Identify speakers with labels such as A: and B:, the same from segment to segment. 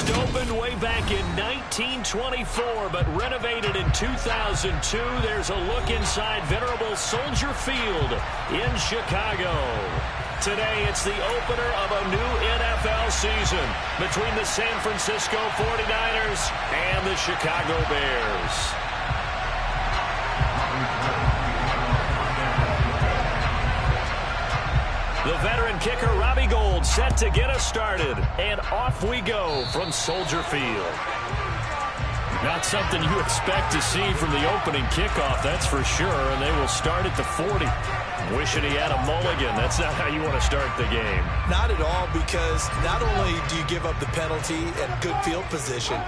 A: First opened way back in 1924, but renovated in 2002. There's a look inside venerable Soldier Field in Chicago. Today, it's the opener of a new NFL season between the San Francisco 49ers and the Chicago Bears. The veteran kicker, Robbie Gould, set to get us started. And off we go from Soldier Field. Not something you expect to see from the opening kickoff, that's for sure. And they will start at the 40. Wishing he had a mulligan. That's not how you want to start the game.
B: Not at all, because not only do you give up the penalty and good field position,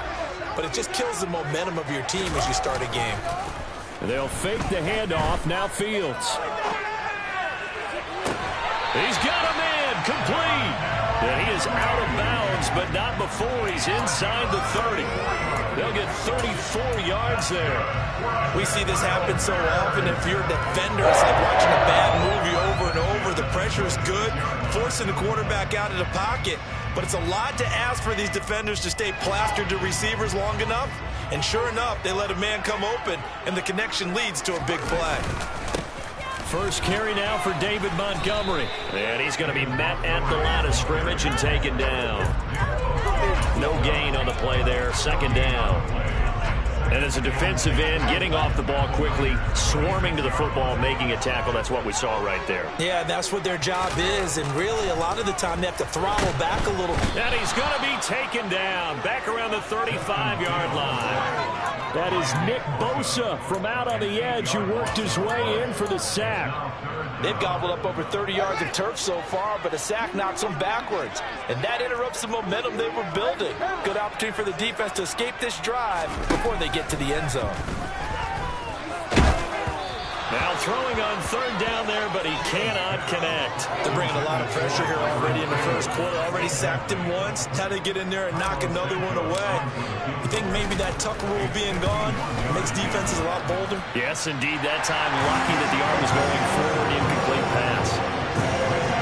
B: but it just kills the momentum of your team as you start a game.
A: They'll fake the handoff. Now Fields. He's got a man complete. And he is out of bounds, but not before he's inside the 30. They'll get 34 yards there.
B: We see this happen so often. If you're a defender, it's like watching a bad movie over and over. The pressure is good, forcing the quarterback out of the pocket. But it's a lot to ask for these defenders to stay plastered to receivers long enough. And sure enough, they let a man come open, and the connection leads to a big play.
A: First carry now for David Montgomery. And he's going to be met at the line of scrimmage and taken down. No gain on the play there. Second down. And as a defensive end, getting off the ball quickly, swarming to the football, making a tackle. That's what we saw right there.
B: Yeah, that's what their job is. And really, a lot of the time, they have to throttle back a little.
A: And he's going to be taken down back around the 35-yard line. That is Nick Bosa from out on the edge who worked his way in for the sack.
B: They've gobbled up over 30 yards of turf so far, but a sack knocks them backwards. And that interrupts the momentum they were building. Good opportunity for the defense to escape this drive before they get to the end zone.
A: Now throwing on third down there, but he cannot connect.
B: They're bringing a lot of pressure here already in the first quarter. Already sacked him once. Had to get in there and knock another one away. You think maybe that Tucker rule being gone makes defenses a lot bolder?
A: Yes, indeed. That time, lucky that the arm was going forward. Incomplete pass.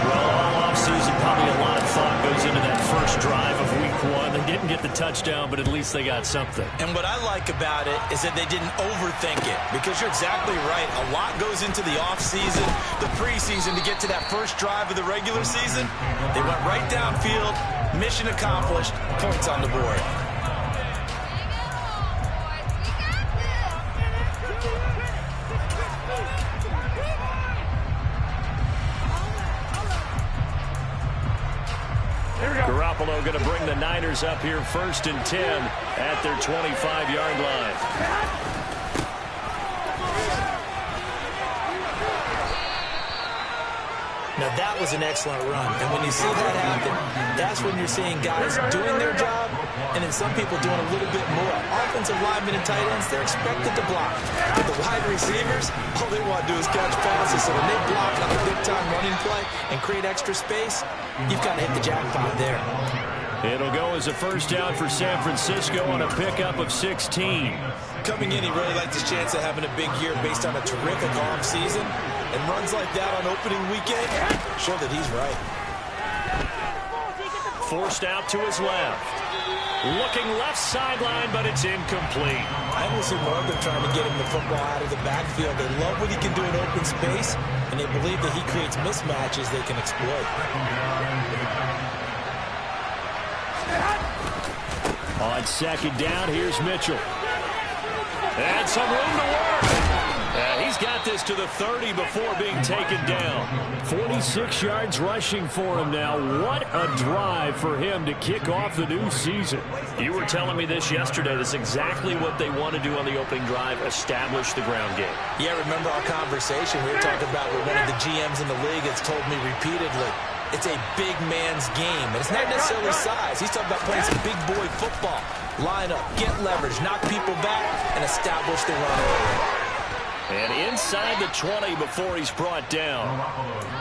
A: Well, all offseason, probably a lot of thought goes into that first drive of week one. They didn't get the touchdown, but at least they got something.
B: And what I like about it is that they didn't overthink it, because you're exactly right. A lot goes into the offseason, the preseason, to get to that first drive of the regular season. They went right downfield, mission accomplished, points on the board.
A: Garoppolo going to bring the Niners up here first and 10 at their 25-yard line.
B: Now that was an excellent run, and when you see that happen, that's when you're seeing guys doing their job, and then some people doing a little bit more. Offensive linemen and tight ends, they're expected to block. But the wide receivers, all they want to do is catch passes, so when they block on a big-time running play and create extra space, you've got to hit the jackpot there.
A: It'll go as a first down for San Francisco on a pickup of 16.
B: Coming in, he really liked his chance of having a big year based on a terrific offseason. And runs like that on opening weekend show that he's right.
A: Forced out to his left. Looking left sideline, but it's incomplete.
B: I will see more of them trying to get him the football out of the backfield. They love what he can do in open space, and they believe that he creates mismatches they can exploit.
A: On second down, here's Mitchell. And some room to work. He's got this to the 30 before being taken down. 46 yards rushing for him now. What a drive for him to kick off the new season. You were telling me this yesterday. That's exactly what they want to do on the opening drive, establish the ground game.
B: Yeah, remember our conversation we were talking about with one of the GMs in the league that's told me repeatedly, it's a big man's game. And it's not necessarily size. He's talking about playing some big boy football. Line up, get leverage, knock people back, and establish the run early.
A: And inside the 20 before he's brought down.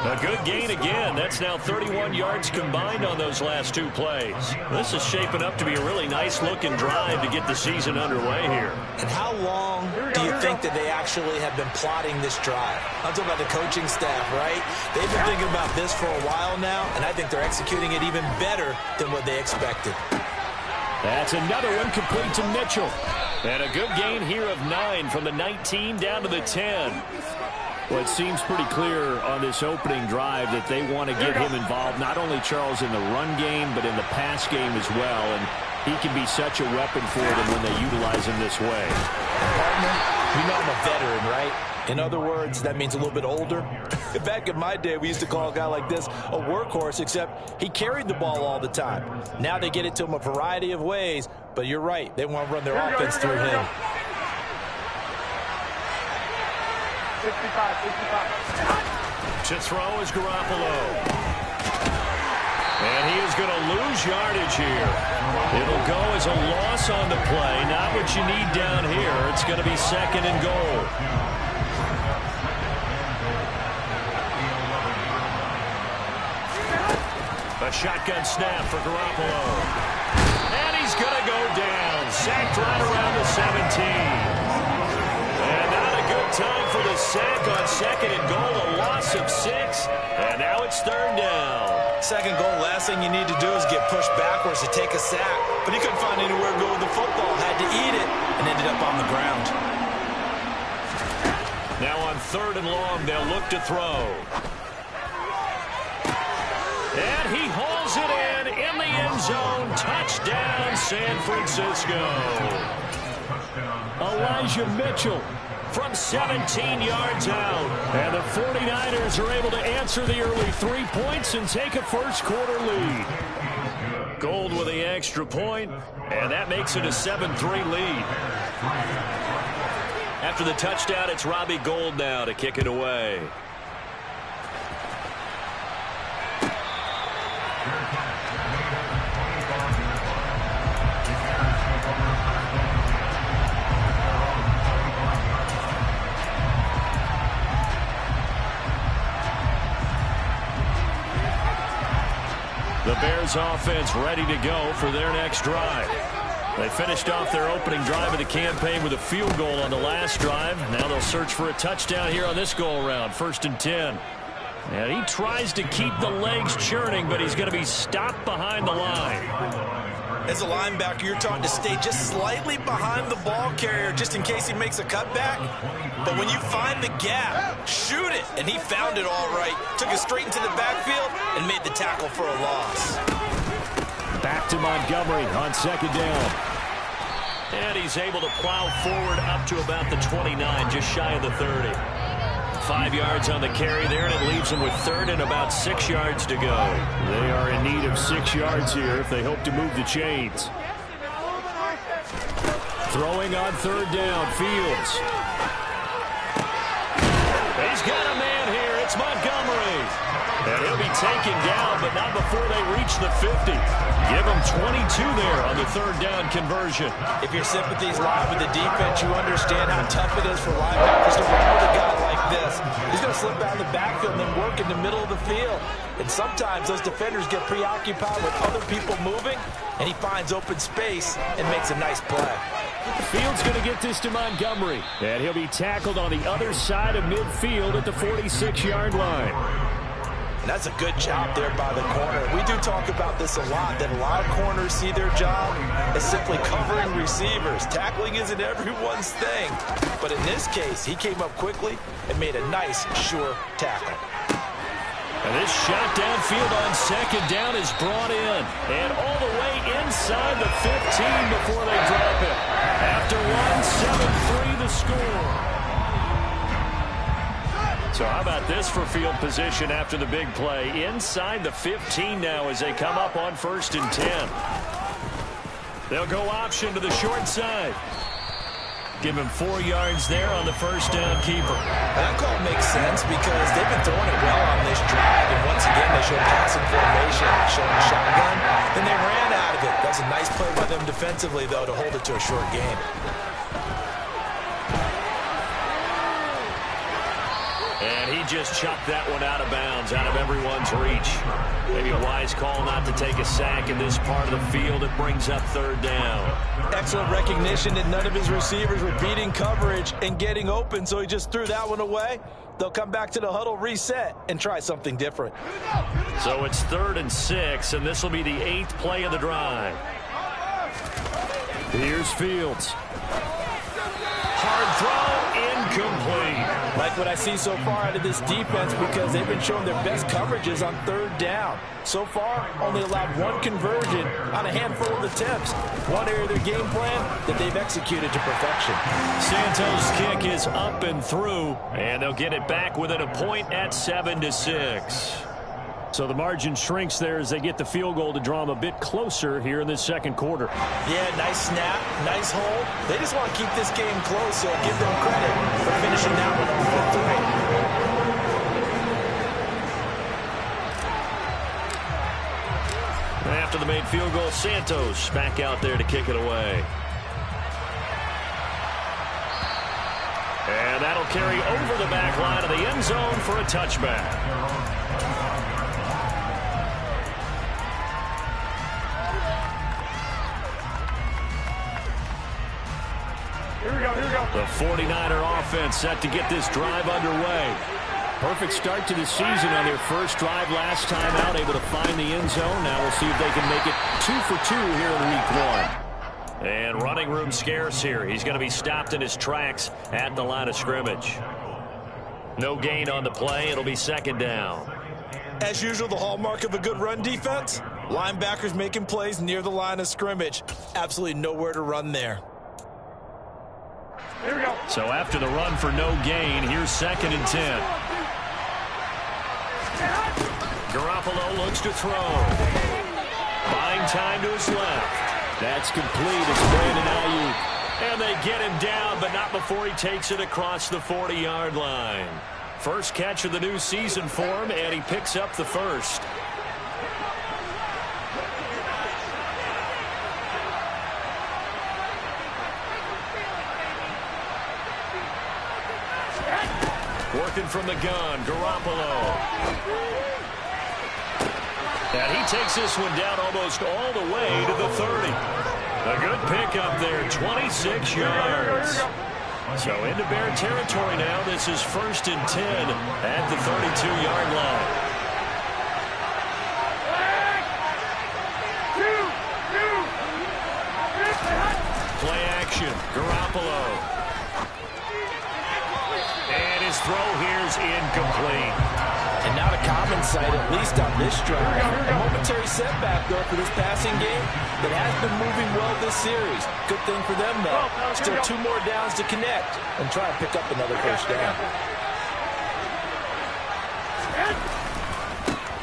A: A good gain again. That's now 31 yards combined on those last two plays. This is shaping up to be a really nice-looking drive to get the season underway here.
B: And how long do you think that they actually have been plotting this drive? I'm talking about the coaching staff, right? They've been thinking about this for a while now, and I think they're executing it even better than what they expected.
A: That's another one complete to Mitchell. And a good gain here of 9 from the 19 down to the 10. Well, it seems pretty clear on this opening drive that they want to get him involved, not only, Charles, in the run game, but in the pass game as well. And he can be such a weapon for them when they utilize him this way.
B: Partner, you know I'm a veteran, right? In other words, that means a little bit older. Back in my day, we used to call a guy like this a workhorse, except he carried the ball all the time. Now they get it to him a variety of ways, but you're right. They want to run their offense through him.
C: 65.
A: To throw is Garoppolo. And he is going to lose yardage here. It'll go as a loss on the play. Not what you need down here. It's going to be second and goal. A shotgun snap for Garoppolo. And he's going to go down. Sacked right around the 17. And not a good time for the sack on second and goal. A loss of 6. And now it's third down.
B: Second goal, last thing you need to do is get pushed backwards to take a sack. But he couldn't find anywhere to go with the football. Had to eat it and ended up on the ground.
A: Now on third and long, they'll look to throw. And he hauls it in the end zone. Touchdown, San Francisco. Elijah Mitchell from 17 yards out. And the 49ers are able to answer the early 3 points and take a first-quarter lead. Gold with the extra point, and that makes it a 7-3 lead. After the touchdown, it's Robbie Gould now to kick it away. The Bears offense ready to go for their next drive. They finished off their opening drive of the campaign with a field goal on the last drive. Now they'll search for a touchdown here on this go-around. 1st and 10. And he tries to keep the legs churning, but he's going to be stopped behind the line.
B: As a linebacker, you're taught to stay just slightly behind the ball carrier just in case he makes a cutback. But when you find the gap, shoot it. And he found it all right. Took it straight into the backfield and made the tackle for a loss.
A: Back to Montgomery on second down. And he's able to plow forward up to about the 29, just shy of the 30. 5 yards on the carry there, and it leaves them with third and about 6 yards to go. They are in need of 6 yards here if they hope to move the chains. Throwing on third down, Fields. He's got a man here. It's Montgomery. And he'll be taken down, but not before they reach the 50. Give him 22 there on the third down conversion.
B: If your sympathies lie with the defense, you understand how tough it is for linebackers to run with a guy like this. He's going to slip out of the backfield and then work in the middle of the field. And sometimes those defenders get preoccupied with other people moving, and he finds open space and makes a nice play.
A: Fields going to get this to Montgomery. And he'll be tackled on the other side of midfield at the 46-yard line.
B: And that's a good job there by the corner. We do talk about this a lot, that a lot of corners see their job as simply covering receivers. Tackling isn't everyone's thing. But in this case, he came up quickly and made a nice, sure tackle.
A: And this shot downfield on second down is brought in. And all the way inside the 15 before they drop it. After one, 7-3 the score. So how about this for field position after the big play? Inside the 15 now as they come up on 1st and 10. They'll go option to the short side. Give him 4 yards there on the first down keeper.
B: That call makes sense because they've been throwing it well on this drive. And once again, they showed passing formation, showing a shotgun. Then they ran out of it. That's a nice play by them defensively, though, to hold it to a short game.
A: And he just chucked that one out of bounds, out of everyone's reach. Maybe a wise call not to take a sack in this part of the field. It brings up third down.
B: Excellent recognition that none of his receivers were beating coverage and getting open, so he just threw that one away. They'll come back to the huddle, reset, and try something different.
A: So it's 3rd and 6, and this will be the 8th play of the drive. Here's Fields. Hard throw, incomplete.
B: Like what I see so far out of this defense because they've been showing their best coverages on third down. So far, only allowed one conversion on a handful of attempts. One area of their game plan that they've executed to perfection.
A: Santos' kick is up and through, and they'll get it back within a point at 7-6. So the margin shrinks there as they get the field goal to draw them a bit closer here in this second quarter.
B: Yeah, nice snap, nice hold. They just want to keep this game close, so give them credit for finishing that one off with 3.
A: After the made field goal, Santos back out there to kick it away. And that'll carry over the back line of the end zone for a touchback. The 49er offense set to get this drive underway. Perfect start to the season on their first drive last time out, able to find the end zone. Now we'll see if they can make it 2 for 2 here in week 1. And running room scarce here. He's going to be stopped in his tracks at the line of scrimmage. No gain on the play. It'll be second down.
B: As usual, the hallmark of a good run defense, linebackers making plays near the line of scrimmage. Absolutely nowhere to run there.
C: Here we go.
A: So after the run for no gain, here's 2nd and 10. Garoppolo looks to throw. Buying time to his left. That's complete. It's Brandon Ayuk. And they get him down, but not before he takes it across the 40-yard line. First catch of the new season for him, and he picks up the first. Working from the gun, Garoppolo. And he takes this one down almost all the way to the 30. A good pickup there, 26 yards. So into Bear territory now. This is 1st and 10 at the 32-yard line. Play action, Garoppolo. And his throw here's incomplete.
B: And not a common sight, at least on this drive. A momentary setback, though, for this passing game that has been moving well this series. Good thing for them, though. Still 2 more downs to connect and try to pick up another first down.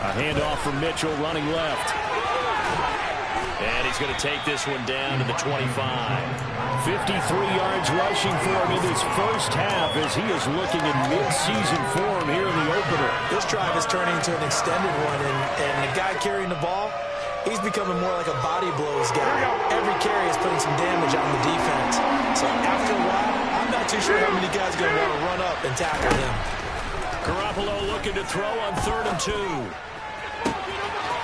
A: A handoff from Mitchell running left. And he's going to take this one down to the 25. 53 yards rushing for him in this first half as he is looking in mid-season form here in the opener.
B: This drive is turning into an extended one, and the guy carrying the ball, he's becoming more like a body blows guy. Every carry is putting some damage on the defense. So after a while, I'm not too sure how many guys are going to want to run up and tackle him.
A: Garoppolo looking to throw on 3rd and 2.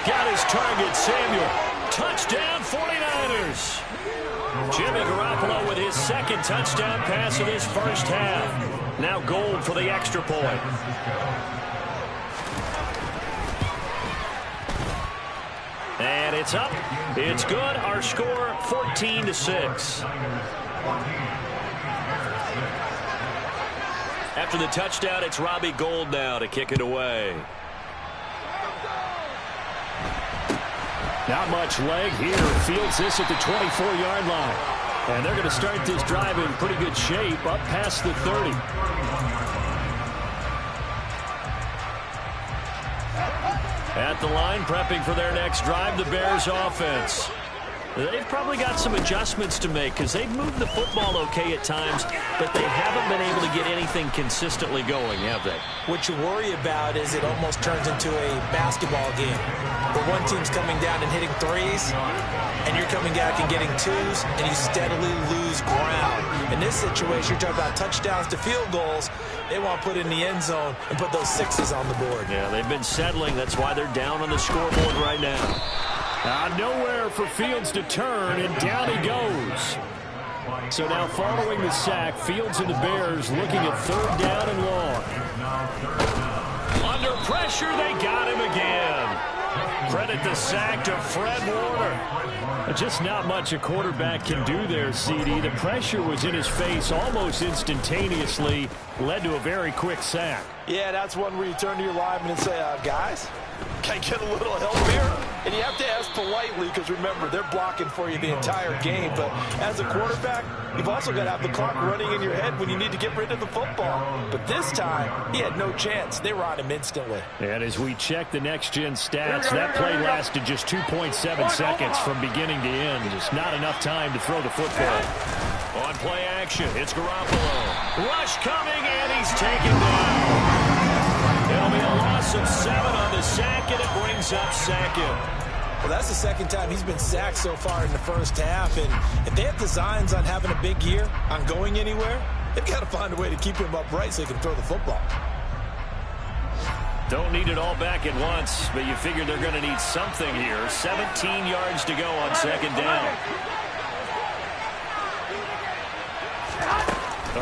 A: Got his target, Samuel. Touchdown, 49ers. Jimmy Garoppolo with his 2nd touchdown pass of this first half. Now Gold for the extra point. And it's up. It's good. Our score, 14-6. After the touchdown, it's Robbie Gould now to kick it away. Not much leg here. Fields this at the 24-yard line. And they're going to start this drive in pretty good shape up past the 30. At the line, prepping for their next drive, the Bears offense. They've probably got some adjustments to make because they've moved the football okay at times, but they haven't been able to get anything consistently going, have they?
B: What you worry about is it almost turns into a basketball game where one team's coming down and hitting threes, and you're coming back and getting twos, and you steadily lose ground. In this situation, you're talking about touchdowns to field goals. They want to put in the end zone and put those sixes on the board.
A: Yeah, they've been settling. That's why they're down on the scoreboard right now. Nowhere for Fields to turn, and down he goes. So now following the sack, Fields and the Bears looking at 3rd down and long. Under pressure, they got him again. Credit the sack to Fred Warner. Just not much a quarterback can do there, CD. The pressure was in his face almost instantaneously, led to a very quick sack.
B: Yeah, that's one where you turn to your lineman and say, guys, can I get a little help here? And you have to ask politely because, remember, they're blocking for you the entire game. But as a quarterback, you've also got to have the clock running in your head when you need to get rid of the football. But this time, he had no chance. They were on him instantly.
A: And as we check the next-gen stats, that play lasted just 2.7 seconds from beginning to end. Just not enough time to throw the football. On play action, it's Garoppolo. Rush coming, and he's taken down. It'll be a loss of 7 on the sack, and it brings up second.
B: Well, that's the second time he's been sacked so far in the first half. And if they have designs on having a big year, on going anywhere, they've got to find a way to keep him upright so he can throw the football.
A: Don't need it all back at once, but you figure they're going to need something here. 17 yards to go on second down.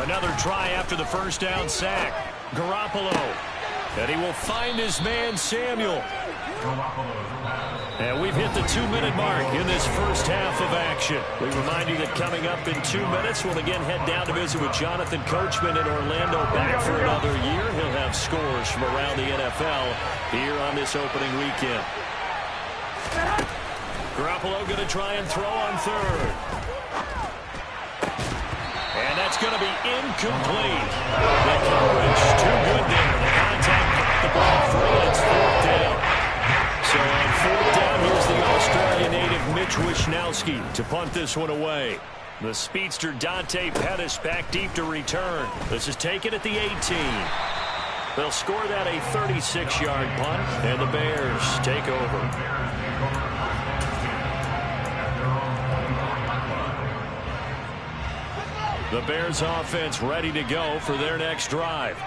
A: Another try after the first down sack. Garoppolo. And he will find his man, Samuel. And we've hit the 2-minute mark in this first half of action. We remind you that coming up in 2 minutes, we'll again head down to visit with Jonathan Coachman in Orlando, back for another year. He'll have scores from around the NFL here on this opening weekend. Garoppolo going to try and throw on third. And that's going to be incomplete. The coverage too good there. The contact got the ball free, and it's fourth down. So on fourth down, here's the Australian native Mitch Wishnowsky to punt this one away. The speedster Dante Pettis back deep to return. This is taken at the 18. They'll score that a 36-yard punt, and the Bears take over. The Bears offense ready to go for their next drive.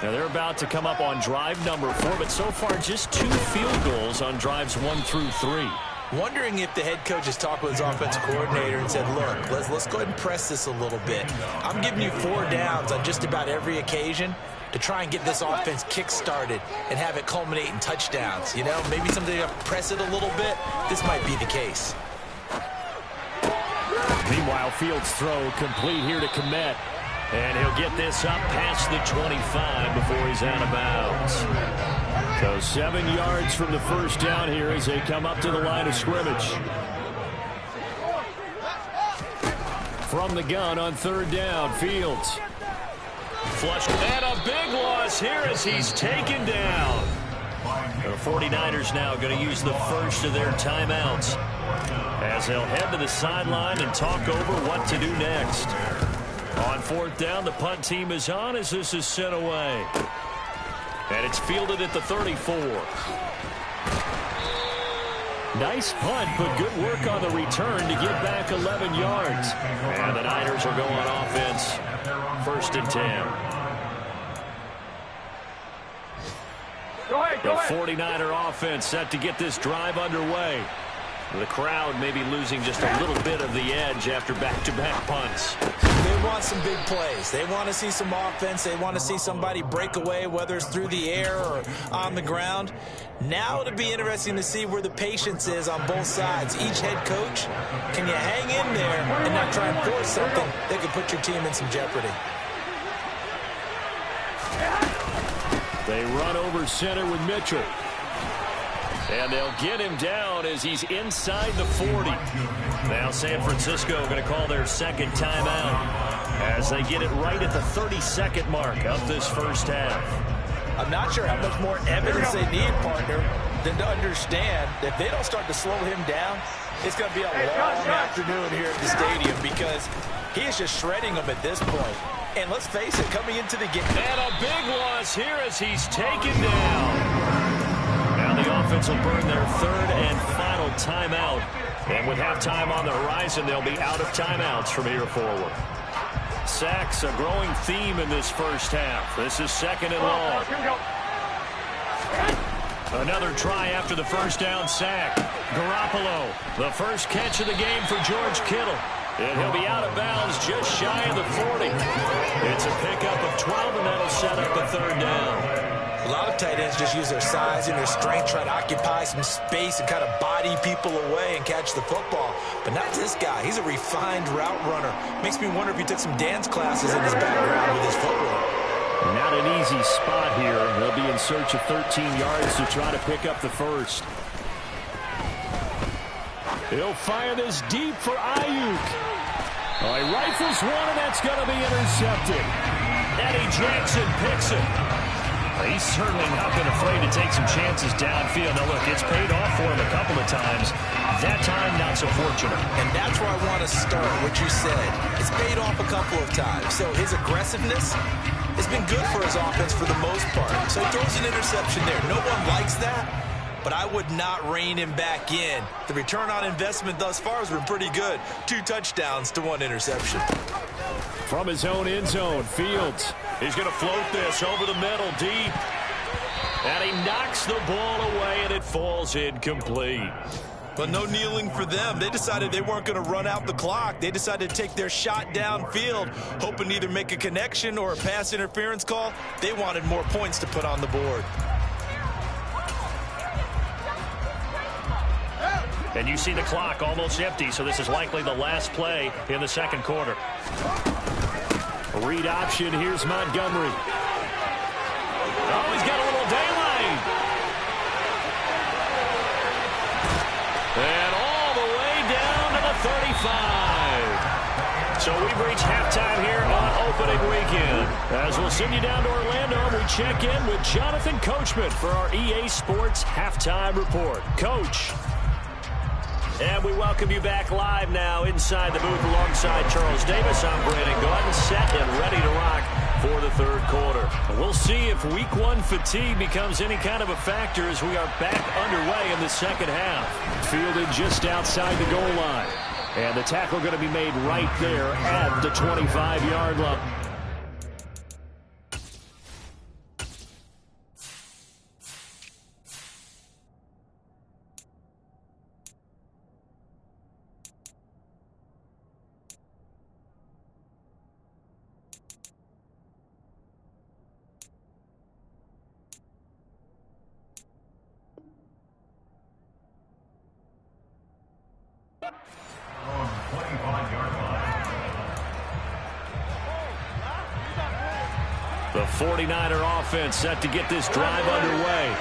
A: Now they're about to come up on drive number 4, but so far just 2 field goals on drives 1 through 3.
B: Wondering if the head coach has talked with his offensive coordinator and said, look, let's go ahead and press this a little bit. I'm giving you 4 downs on just about every occasion to try and get this offense kick-started and have it culminate in touchdowns. You know, maybe something to press it a little bit. This might be the case.
A: Meanwhile, Fields' throw complete here to Kmet. And he'll get this up past the 25 before he's out of bounds. So 7 yards from the first down here as they come up to the line of scrimmage. From the gun on third down, Fields. Flushed, and a big loss here as he's taken down. The 49ers now going to use the first of their timeouts as they'll head to the sideline and talk over what to do next. On fourth down, the punt team is on as this is sent away. And it's fielded at the 34. Nice punt, but good work on the return to get back 11 yards. And the Niners are going on offense. 1st and 10. The 49er offense set to get this drive underway. The crowd may be losing just a little bit of the edge after back-to-back punts.
B: They want some big plays. They want to see some offense. They want to see somebody break away, whether it's through the air or on the ground. Now it'll be interesting to see where the patience is on both sides. Each head coach, can you hang in there and not try and force something that could put your team in some jeopardy?
A: They run over center with Mitchell. And they'll get him down as he's inside the 40. Now San Francisco going to call their second timeout as they get it right at the 32nd mark of this first half.
B: I'm not sure how much more evidence they need, partner, than to understand that if they don't start to slow him down, it's going to be a long afternoon here at the stadium because he is just shredding them at this point. And let's face it, coming into the game.
A: And a big loss here as he's taken down. Now the offense will burn their third and final timeout. And with halftime on the horizon, they'll be out of timeouts from here forward. Sacks, a growing theme in this first half. This is 2nd and long. Another try after the first down sack. Garoppolo, the first catch of the game for George Kittle. And he'll be out of bounds just shy of the 40. It's a pickup of 12, and that'll set up a 3rd down.
B: A lot of tight ends just use their size and their strength, try to occupy some space and kind of body people away and catch the football. But not this guy. He's a refined route runner. Makes me wonder if he took some dance classes in his background with his footwork.
A: Not an easy spot here. They'll be in search of 13 yards to try to pick up the first. He'll fire this deep for Ayuk. Oh, he rifles one, and that's going to be intercepted. Eddie Jackson picks it. He's certainly not been afraid to take some chances downfield. Now, look, it's paid off for him a couple of times. That time, not so fortunate.
B: And that's where I want to start, what you said. It's paid off a couple of times. So his aggressiveness has been good for his offense for the most part. So he throws an interception there. No one likes that, but I would not rein him back in. The return on investment thus far has been pretty good. 2 touchdowns to 1 interception.
A: From his own end zone, Fields. He's going to float this over the middle, deep. And he knocks the ball away, and it falls incomplete.
B: But no kneeling for them. They decided they weren't going to run out the clock. They decided to take their shot downfield, hoping to either make a connection or a pass interference call. They wanted more points to put on the board.
A: And you see the clock almost empty, so this is likely the last play in the second quarter. Read option, here's Montgomery. Oh, he's got a little daylight. And all the way down to the 35. So we've reached halftime here on opening weekend. As we'll send you down to Orlando, we check in with Jonathan Coachman for our EA Sports Halftime Report. Coach. And we welcome you back live now inside the booth alongside Charles Davis. I'm Brandon Gordon, set and ready to rock for the third quarter. We'll see if week 1 fatigue becomes any kind of a factor as we are back underway in the second half. Fielded just outside the goal line. And the tackle going to be made right there at the 25-yard line. The 49er offense set to get this drive underway.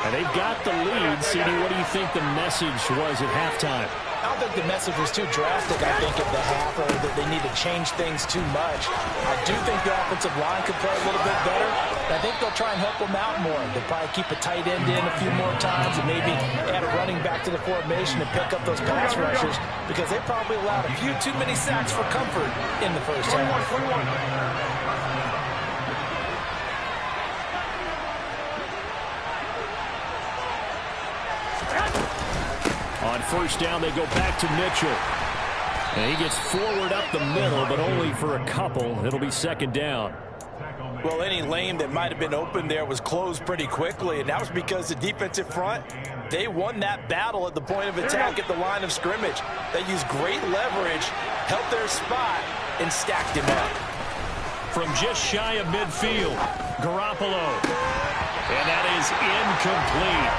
A: And they've got the lead. CD, what do you think the message was at halftime?
D: I don't think the message was too drastic, I think, at the half, or that they need to change things too much. I do think the offensive line could play a little bit better. I think they'll try and help them out more. They'll probably keep a tight end in a few more times and maybe add a running back to the formation and pick up those pass rushers because they probably allowed a few too many sacks for comfort in the first half.
A: On first down, they go back to Mitchell. And he gets forward up the middle, but only for a couple. It'll be second down.
B: Well, any lane that might have been open there was closed pretty quickly, and that was because the defensive front, they won that battle at the point of attack at the line of scrimmage. They used great leverage, helped their spot, and stacked him up.
A: From just shy of midfield, Garoppolo. And that is incomplete.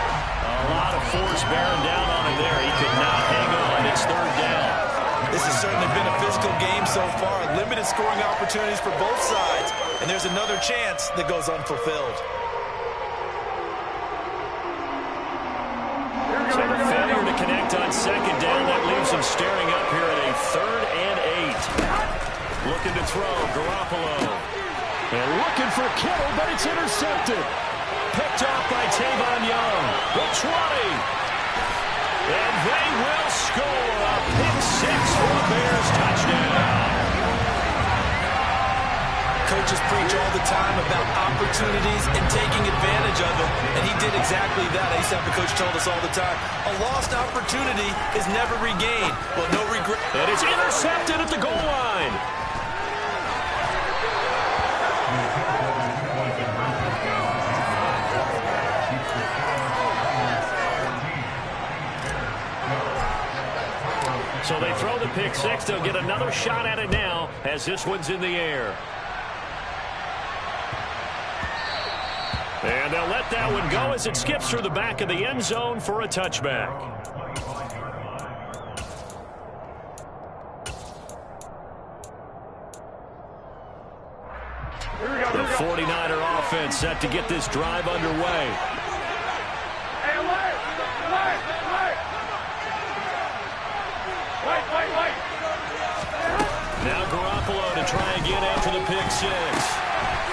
A: A lot of force bearing down on him there. He could not hang on. It's third down.
B: This has certainly been a physical game so far. Limited scoring opportunities for both sides. And there's another chance that goes unfulfilled.
A: So the failure to connect on second down, that leaves him staring up here at a 3rd and 8. Looking to throw, Garoppolo. And looking for Kittle, but it's intercepted. Picked off by Tavon Young. The 20. And they will score a pick 6 for a Bears touchdown.
B: Coaches preach all the time about opportunities and taking advantage of them, and he did exactly that. I used to have a coach told us all the time, a lost opportunity is never regained. Well, no regret.
A: And it's intercepted at the goal line. So they throw the pick 6. They'll get another shot at it now as this one's in the air. And they'll let that one go as it skips through the back of the end zone for a touchback. The 49er offense set to get this drive underway. Now Garoppolo to try again after the pick six.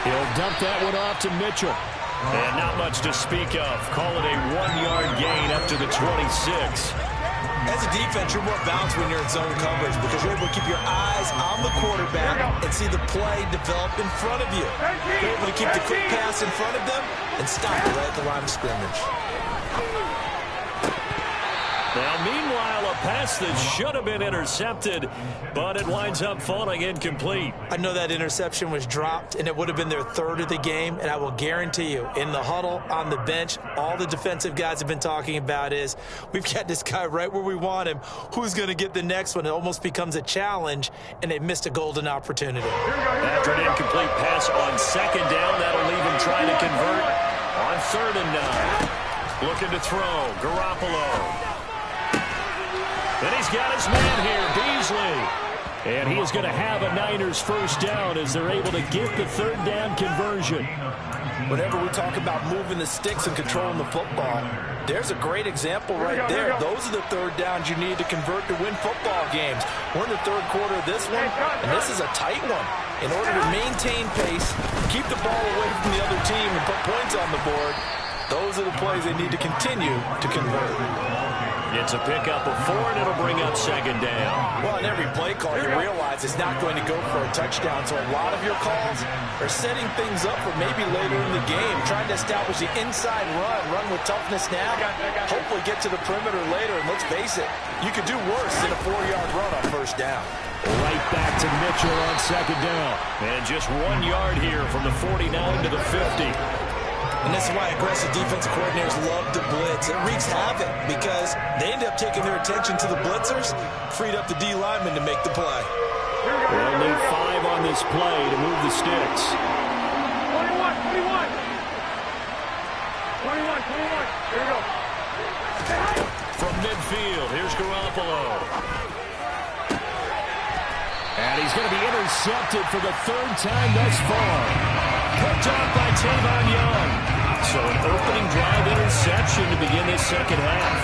A: He'll dump that one off to Mitchell. And not much to speak of. Call it a 1-yard gain up to the 26.
B: As a defense, you're more balanced when you're in zone coverage because you're able to keep your eyes on the quarterback and see the play develop in front of you. You're able to keep the quick pass in front of them and stop it right at the line of scrimmage.
A: Now, meanwhile, a pass that should have been intercepted, but it winds up falling incomplete.
B: I know that interception was dropped, and it would have been their third of the game, and I will guarantee you, in the huddle, on the bench, all the defensive guys have been talking about is, we've got this guy right where we want him. Who's going to get the next one? It almost becomes a challenge, and they missed a golden opportunity.
A: After an incomplete pass on second down, that'll leave him trying to convert on 3rd and 9. Looking to throw, Garoppolo. And he's got his man here, Beasley. And he is going to have a Niners first down as they're able to get the 3rd down conversion.
D: Whenever we talk about moving the sticks and controlling the football, there's a great example right there. Those are the 3rd downs you need to convert to win football games. We're in the 3rd quarter of this one, and this is a tight one. In order to maintain pace, keep the ball away from the other team, and put points on the board, those are the plays they need to continue to convert.
A: It's a pickup of 4, and it'll bring up 2nd down.
D: Well, in every play call, you realize it's not going to go for a touchdown. So a lot of your calls are setting things up for maybe later in the game, trying to establish the inside run with toughness now, hopefully get to the perimeter later. And let's face it, you could do worse than a 4-yard run on 1st down.
A: Right back to Mitchell on 2nd down. And just 1 yard here from the 49 to the 50.
B: And this is why aggressive defensive coordinators love to blitz. It wreaks havoc because they end up taking their attention to the blitzers, freed up the D lineman to make the play.
A: They'll need 5 on this play to move the sticks.
C: 21. Here we go.
A: From midfield, here's Garoppolo. And he's going to be intercepted for the 3rd time thus far. Picked off by Tavon Young. So an opening drive interception to begin this 2nd half.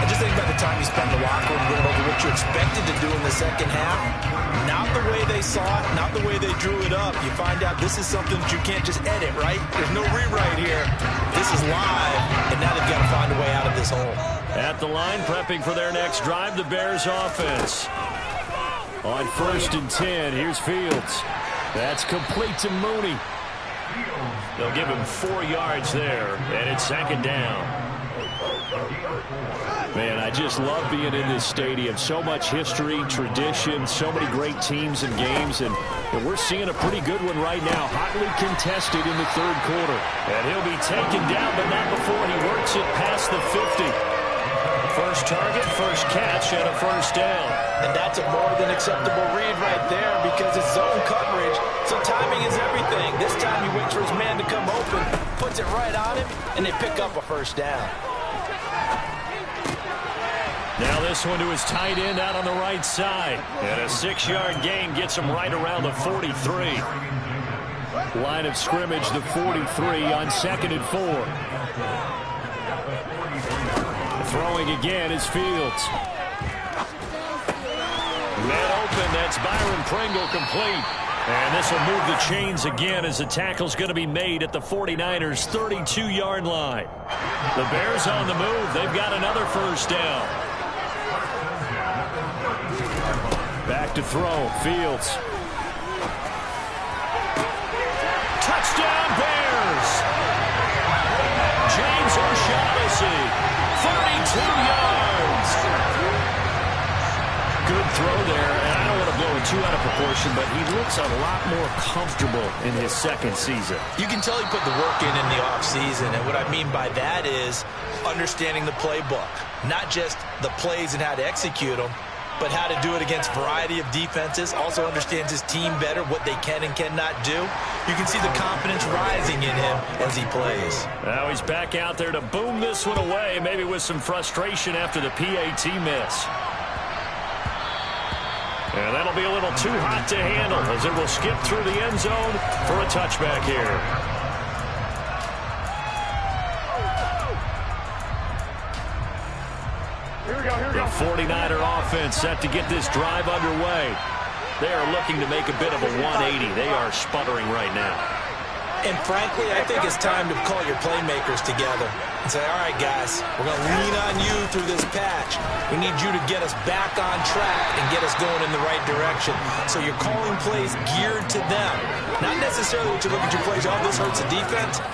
B: I just think about the time you spent in the locker room going over what you expected to do in the 2nd half. Not the way they saw it, not the way they drew it up. You find out this is something that you can't just edit, right? There's no rewrite here. This is live, and now they've got to find a way out of this hole.
A: At the line, prepping for their next drive, the Bears offense. On 1st and 10, here's Fields. That's complete to Mooney. They'll give him 4 yards there, and it's 2nd down. Man, I just love being in this stadium. So much history, tradition, so many great teams and games, and we're seeing a pretty good one right now. Hotly contested in the 3rd quarter. And he'll be taken down, but not before he works it past the 50. First target, first catch, and a 1st down.
B: And that's a more than acceptable read right there because it's zone coverage, so timing is everything. This time he waits for his man to come open, puts it right on him, and they pick up a 1st down.
A: Now this one to his tight end out on the right side. And a 6-yard gain gets him right around the 43. Line of scrimmage, the 43 on 2nd and 4. Throwing again is Fields. Man open, that's Byron Pringle complete. And this will move the chains again as the tackle's going to be made at the 49ers' 32-yard line. The Bears on the move. They've got another 1st down. Back to throw, Fields. Touchdown, Bears! James O'Shaughnessy. 32 yards. Good throw there, and I don't want to blow it too out of proportion, but he looks a lot more comfortable in his 2nd season.
B: You can tell he put the work in the offseason, and what I mean by that is understanding the playbook, not just the plays and how to execute them, but how to do it against a variety of defenses. Also understands his team better, what they can and cannot do. You can see the confidence rising in him as he plays.
A: Now he's back out there to boom this one away, maybe with some frustration after the PAT miss. And that'll be a little too hot to handle as it will skip through the end zone for a touchback here. The 49er offense set to get this drive underway. They are looking to make a bit of a 180. They are sputtering right now.
B: And frankly, I think it's time to call your playmakers together and say, all right, guys, we're going to lean on you through this patch. We need you to get us back on track and get us going in the right direction. So you're calling plays geared to them. Not necessarily what you look at your plays, oh, this hurts the defense.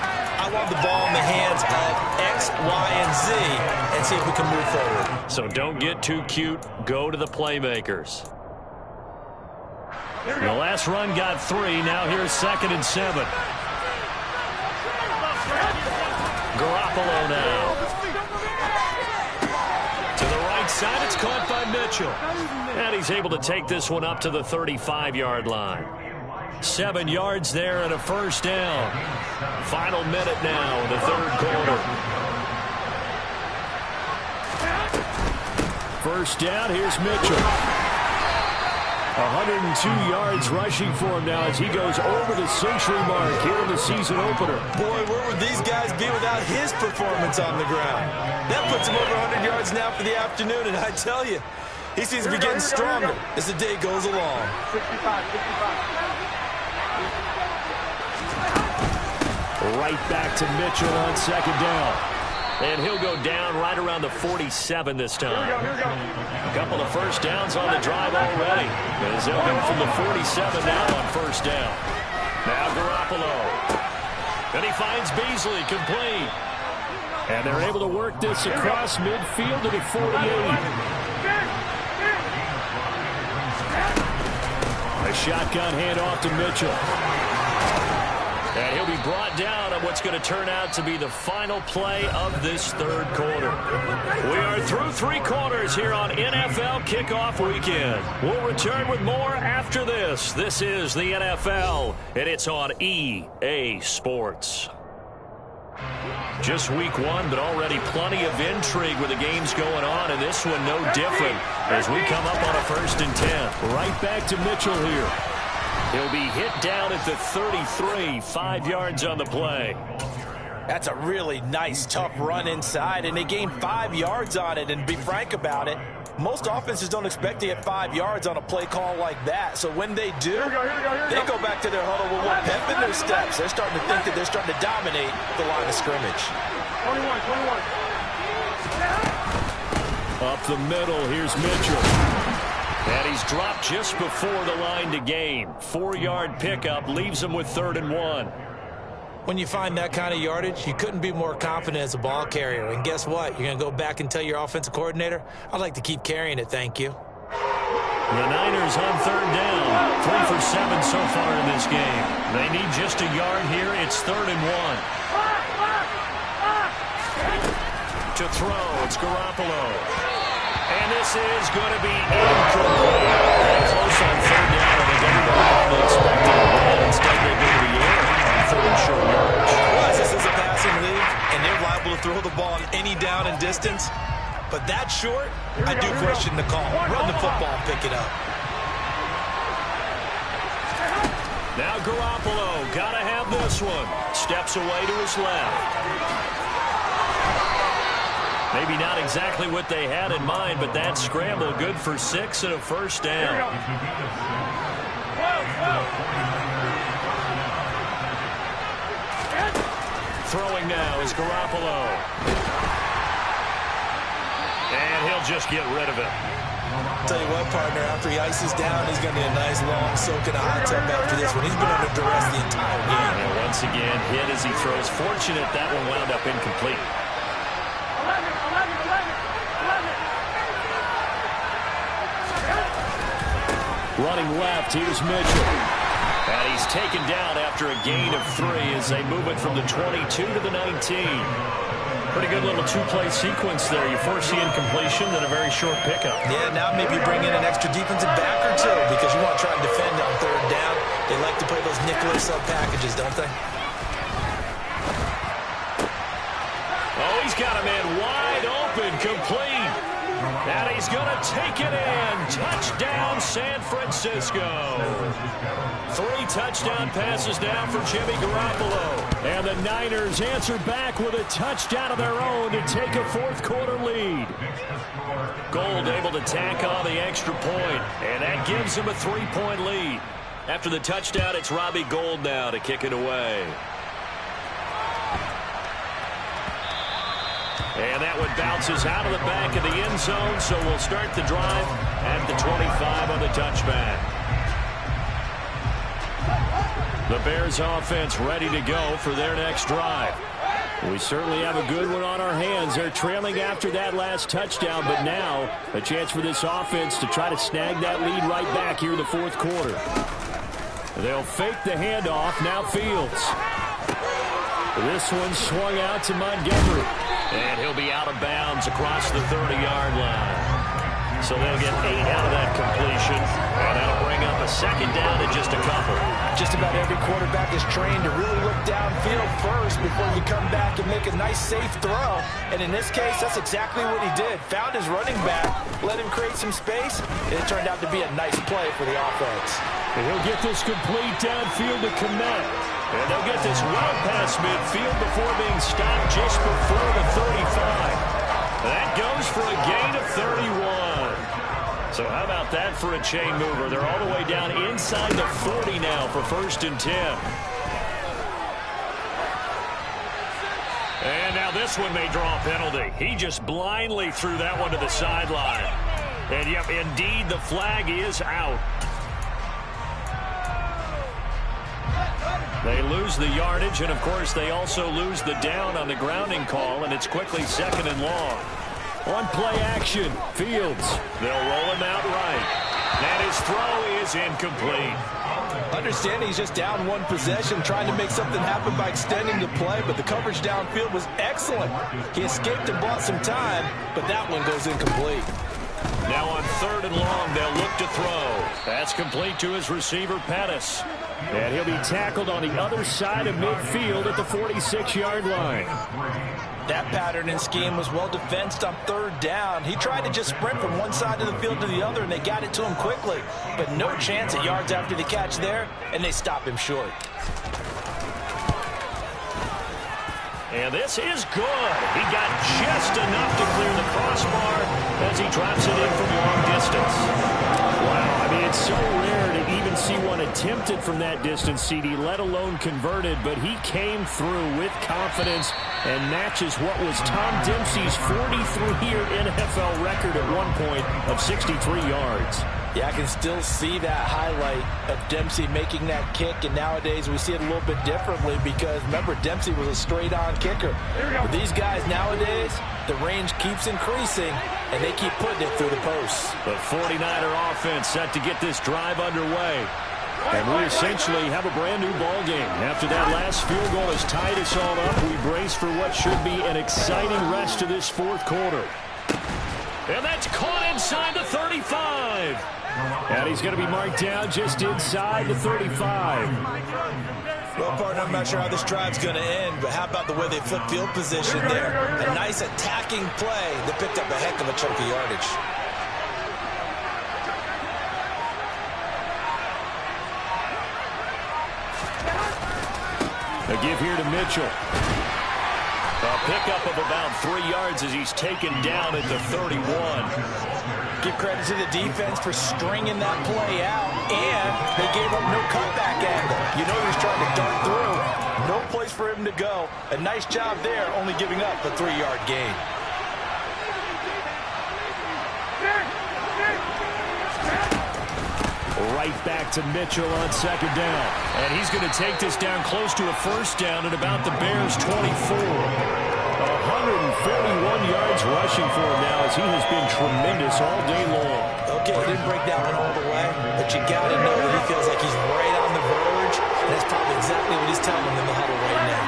B: I want the ball in the hands of X, Y, and Z and see if we can move forward.
A: So don't get too cute. Go to the playmakers. The last run got 3. Now here's 2nd and 7. Garoppolo now. To the right side, it's caught by Mitchell. And he's able to take this one up to the 35-yard line. 7 yards there and a first down. Final minute now in the third quarter. First down, here's Mitchell. 102 yards rushing for him now as he goes over the century mark here in the season opener.
B: Boy, where would these guys be without his performance on the ground? That puts him over 100 yards now for the afternoon, and I tell you, he seems to be getting stronger as the day goes along.
C: 65.
A: Right back to Mitchell on 2nd down. And he'll go down right around the 47 this time.
C: Here we go.
A: A couple of first downs on the drive already. As they'll go from the 47 now on first down. Now Garoppolo. And he finds Beasley complete. And they're able to work this across midfield to the 48. A shotgun handoff to Mitchell. And he'll be brought down on what's going to turn out to be the final play of this third quarter. We are through 3 quarters here on NFL Kickoff Weekend. We'll return with more after this. This is the NFL, and it's on EA Sports. Just week 1, but already plenty of intrigue with the games going on, and this one no different as we come up on a 1st and 10. Right back to Mitchell here. He'll be hit down at the 33, 5 yards on the play.
B: That's a really nice, tough run inside, and they gained 5 yards on it. And to be frank about it, most offenses don't expect to get 5 yards on a play call like that. So when they do, they go back to their huddle with one pep in their steps. They're starting to think that they're starting to dominate the line of scrimmage.
C: 21.
A: Up the middle, here's Mitchell. And he's dropped just before the line to gain. 4-yard pickup leaves him with 3rd and 1.
B: When you find that kind of yardage, you couldn't be more confident as a ball carrier. And guess what? You're going to go back and tell your offensive coordinator, I'd like to keep carrying it, thank you.
A: The Niners on 3rd down. 3 for 7 so far in this game. They need just a yard here. It's 3rd and 1. To throw, it's Garoppolo. And this is going to be incomplete. And close on 3rd down. I think everybody probably expected a run. Instead, they go to the air on 3rd and short yardage.
B: Plus, this is a passing league, and they're liable to throw the ball on any down and distance. But that short, I do question the call. Run the football and pick it up.
A: Now Garoppolo, got to have this one. Steps away to his left. Maybe not exactly what they had in mind, but that scramble good for 6 and a first down. Throwing now is Garoppolo. And he'll just get rid of it.
B: Tell you what, partner, after he ices down, he's going to need a nice long soak in a hot tub after this one. He's been under duress the entire game.
A: And once again, hit as he throws. Fortunate that one wound up incomplete. Running left, here's Mitchell. And he's taken down after a gain of 3 as they move it from the 22 to the 19. Pretty good little two-play sequence there. You force the incompletion, then a very short pickup.
B: Yeah, now maybe you bring in an extra defensive back or two because you want to try and defend on third down. They like to play those nickel sub packages, don't they?
A: Oh, he's got a man wide open, complete. And he's going to take it in. Touchdown, San Francisco. 3 touchdown passes now for Jimmy Garoppolo. And the Niners answer back with a touchdown of their own to take a fourth-quarter lead. Gold able to tack on the extra point, and that gives him a 3-point lead. After the touchdown, it's Robbie Gould now to kick it away. And that one bounces out of the back of the end zone, so we'll start the drive at the 25 on the touchback. The Bears offense ready to go for their next drive. We certainly have a good one on our hands. They're trailing after that last touchdown, but now a chance for this offense to try to snag that lead right back here in the fourth quarter. They'll fake the handoff. Now Fields. This one swung out to Montgomery. And he'll be out of bounds across the 30-yard line. So they'll get 8 out of that completion. And that'll bring up a second down in just a couple.
D: Just about every quarterback is trained to really look downfield first before you come back and make a nice, safe throw. And in this case, that's exactly what he did. Found his running back, let him create some space, and it turned out to be a nice play for the offense.
A: And he'll get this complete downfield to Kmet. And they'll get this well past midfield before being stopped just before the 35. That goes for a gain of 31. So how about that for a chain mover? They're all the way down inside the 40 now for 1st and 10. And now this one may draw a penalty. He just blindly threw that one to the sideline. And yep, indeed, the flag is out. They lose the yardage, and of course they also lose the down on the grounding call, and it's quickly 2nd and long. On play action, Fields. They'll roll him out right. And his throw is incomplete.
D: Understand he's just down one possession, trying to make something happen by extending the play, but the coverage downfield was excellent. He escaped and bought some time, but that one goes incomplete.
A: Now on 3rd and long, they'll look to throw. That's complete to his receiver, Pettis. And he'll be tackled on the other side of midfield at the 46-yard line.
D: That pattern and scheme was well defensed on 3rd down. He tried to just sprint from one side of the field to the other, and they got it to him quickly. But no chance at yards after the catch there, and they stop him short.
A: And this is good. He got just enough to clear the crossbar as he drops it in from long distance. Wow, I mean, it's so rare to even see one attempted from that distance, CD, let alone converted, but he came through with confidence and matches what was Tom Dempsey's 43-year NFL record at one point of 63 yards.
D: Yeah, I can still see that highlight of Dempsey making that kick, and nowadays we see it a little bit differently because, remember, Dempsey was a straight-on kicker. But these guys nowadays, the range keeps increasing, and they keep putting it through the posts.
A: The 49er offense set to get this drive underway. And we essentially have a brand-new ball game. After that last field goal has tied us all up, we brace for what should be an exciting rest to this fourth quarter. And that's caught inside the 35. And he's going to be marked down just inside the 35.
B: Well, partner, I'm not sure how this drive's going to end, but how about the way they flip field position there? A nice attacking play that picked up a heck of a chunk of yardage.
A: A give here to Mitchell. A pickup of about 3 yards as he's taken down at the 31.
D: Give credit to the defense for stringing that play out, and they gave up no cutback angle. You know he was trying to dart through. No place for him to go. A nice job there, only giving up a 3-yard gain.
A: Right back to Mitchell on 2nd down. And he's going to take this down close to a 1st down at about the Bears' 24. 141 yards rushing for him now as he has been tremendous all day long.
B: Okay, he didn't break that one all the way, but you got to know that he feels like he's right on the verge, and that's probably exactly what he's telling them in the huddle right now.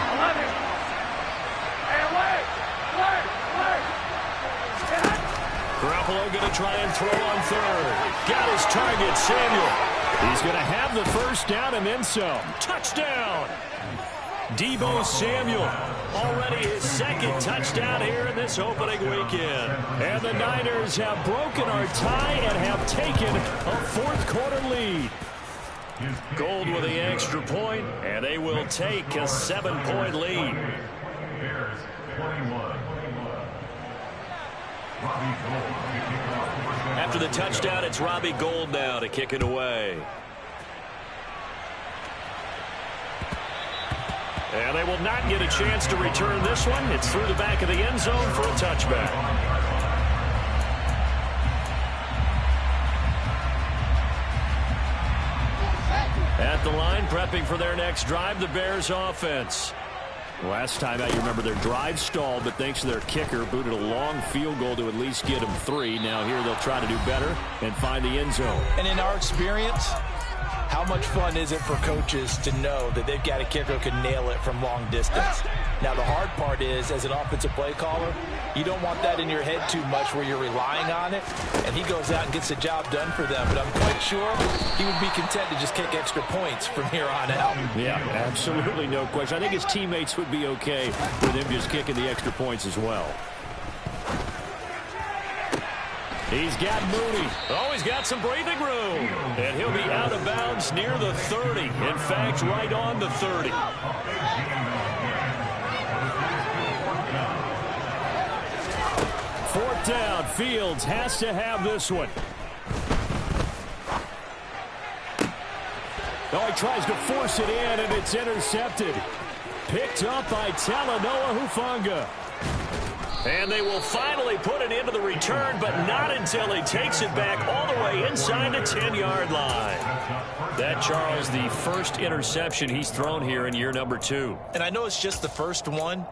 A: Garoppolo going to try and throw on third. Got his target, Samuel. He's going to have the first down and then some. Touchdown! Deebo Samuel, already his second touchdown here in this opening weekend. And the Niners have broken our tie and have taken a fourth-quarter lead. Gold with the extra point, and they will take a 7-point lead. After the touchdown, it's Robbie Gould now to kick it away. And they will not get a chance to return this one. It's through the back of the end zone for a touchback. At the line, prepping for their next drive, the Bears offense. Last time out, you remember their drive stalled, but thanks to their kicker, booted a long field goal to at least get them 3. Now here they'll try to do better and find the end zone.
D: And in our experience, how much fun is it for coaches to know that they've got a kicker who can nail it from long distance? Now, the hard part is, as an offensive play caller, you don't want that in your head too much where you're relying on it, and he goes out and gets the job done for them. But I'm quite sure he would be content to just kick extra points from here on out.
A: Yeah, absolutely no question. I think his teammates would be okay with him just kicking the extra points as well. He's got Mooney. Oh, he's got some breathing room. And he'll be out of bounds near the 30. In fact, right on the 30. Fourth down. Fields has to have this one. Oh, he tries to force it in, and it's intercepted. Picked up by Talanoa Hufanga. And they will finally put it into the return, but not until he takes it back all the way inside the 10-yard line. That, Charles, the first interception he's thrown here in year number 2.
B: And I know it's just the first one,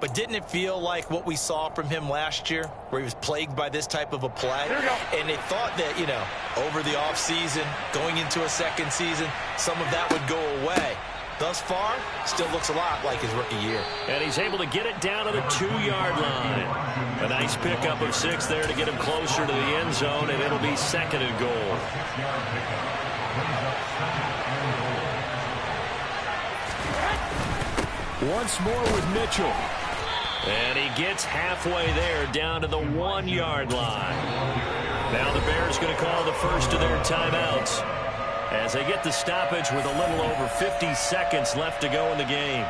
B: but didn't it feel like what we saw from him last year, where he was plagued by this type of a play? And they thought that, you know, over the offseason, going into a second season, some of that would go away. Thus far, still looks a lot like his rookie year.
A: And he's able to get it down to the 2-yard line. A nice pickup of 6 there to get him closer to the end zone, and it'll be 2nd and goal. Once more with Mitchell. And he gets halfway there down to the 1-yard line. Now the Bears going to call the first of their timeouts as they get the stoppage with a little over 50 seconds left to go in the game.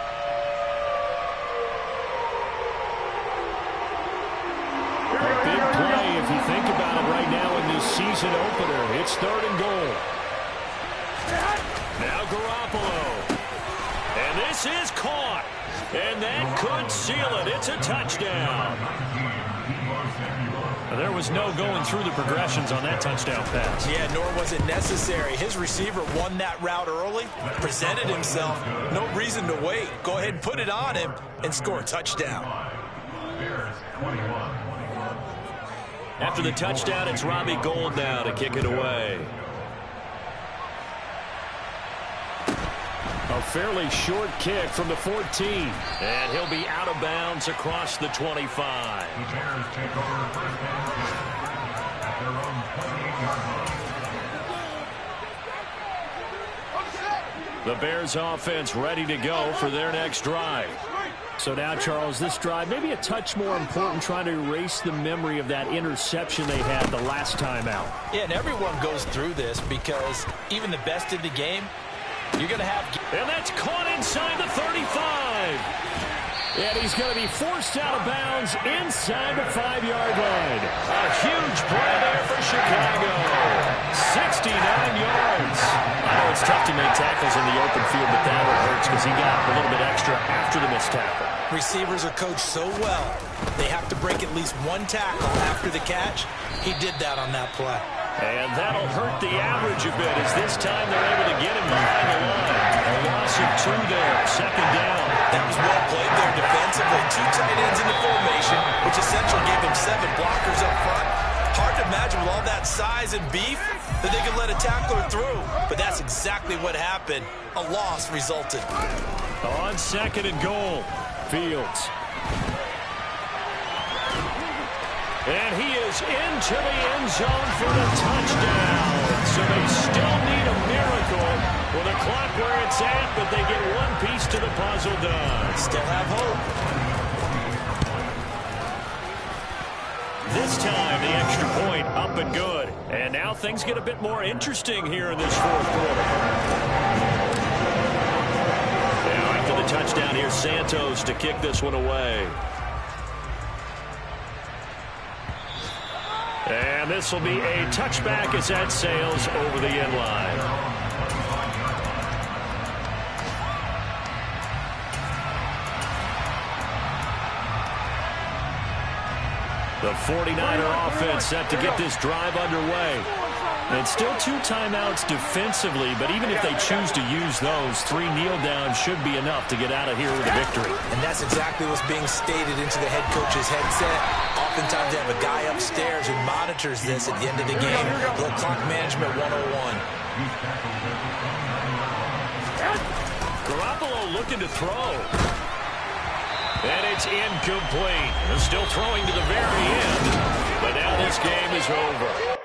A: A big play if you think about it right now in this season opener. It's 3rd and goal. Now Garoppolo. And this is caught. And that could seal it. It's a touchdown. There was no going through the progressions on that touchdown pass.
B: Yeah, nor was it necessary. His receiver won that route early, presented himself. No reason to wait. Go ahead and put it on him and score a touchdown.
A: After the touchdown, it's Robbie Gould now to kick it away. A fairly short kick from the 14. And he'll be out of bounds across the 25.
C: The Bears take over first down at their own 28-yard line.
A: The Bears offense ready to go for their next drive. So now, Charles, this drive maybe a touch more important, trying to erase the memory of that interception they had the last time out.
B: Yeah, and everyone goes through this because even the best in the game, you're going to have...
A: And that's caught inside the 35. And he's going to be forced out of bounds inside the 5-yard line. A huge play there for Chicago. 69 yards. I know it's tough to make tackles in the open field, but that one hurts because he got a little bit extra after the missed tackle.
B: Receivers are coached so well, they have to break at least one tackle after the catch. He did that on that play.
A: And that'll hurt the average a bit as this time they're able to get him behind the line. A loss of 2 there, 2nd down.
B: That was well played there defensively. 2 tight ends in the formation, which essentially gave them 7 blockers up front. Hard to imagine with all that size and beef that they could let a tackler through. But that's exactly what happened. A loss resulted.
A: On 2nd and goal, Fields. And he goes into the end zone for the touchdown. So they still need a miracle with the clock where it's at, but they get one piece to the puzzle done.
B: Still have hope.
A: This time, the extra point up and good. And now things get a bit more interesting here in this fourth quarter. Now after the touchdown, here's Santos to kick this one away. And this will be a touchback as that sails over the end line. The 49er offense set to get this drive underway. And still 2 timeouts defensively, but even if they choose to use those, 3 kneel downs should be enough to get out of here with a victory.
B: And that's exactly what's being stated into the head coach's headset. Oftentimes they have a guy upstairs who monitors this at the end of the game. A little clock management 101.
A: Garoppolo looking to throw. And it's incomplete. Still throwing to the very end. But now this game is over.